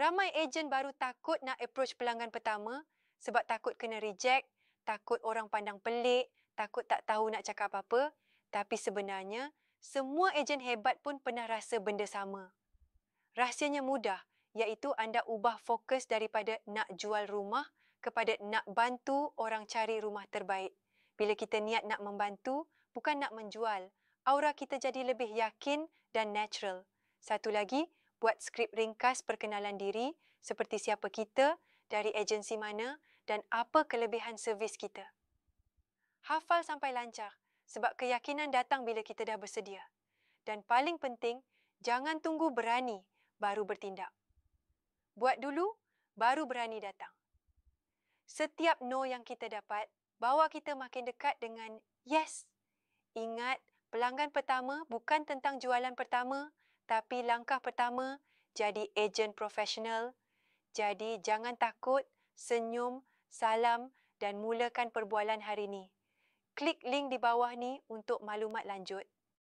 Ramai ejen baru takut nak approach pelanggan pertama sebab takut kena reject, takut orang pandang pelik, takut tak tahu nak cakap apa-apa. Tapi sebenarnya, semua ejen hebat pun pernah rasa benda sama. Rahsianya mudah, iaitu anda ubah fokus daripada nak jual rumah kepada nak bantu orang cari rumah terbaik. Bila kita niat nak membantu, bukan nak menjual, aura kita jadi lebih yakin dan natural. Satu lagi, buat skrip ringkas perkenalan diri seperti siapa kita, dari agensi mana dan apa kelebihan servis kita. Hafal sampai lancar sebab keyakinan datang bila kita dah bersedia. Dan paling penting, jangan tunggu berani baru bertindak. Buat dulu, baru berani datang. Setiap no yang kita dapat, bawa kita makin dekat dengan yes. Ingat, pelanggan pertama bukan tentang jualan pertama, tapi langkah pertama jadi ejen profesional. Jadi jangan takut, senyum, salam dan mulakan perbualan hari ini. Klik link di bawah ni untuk maklumat lanjut.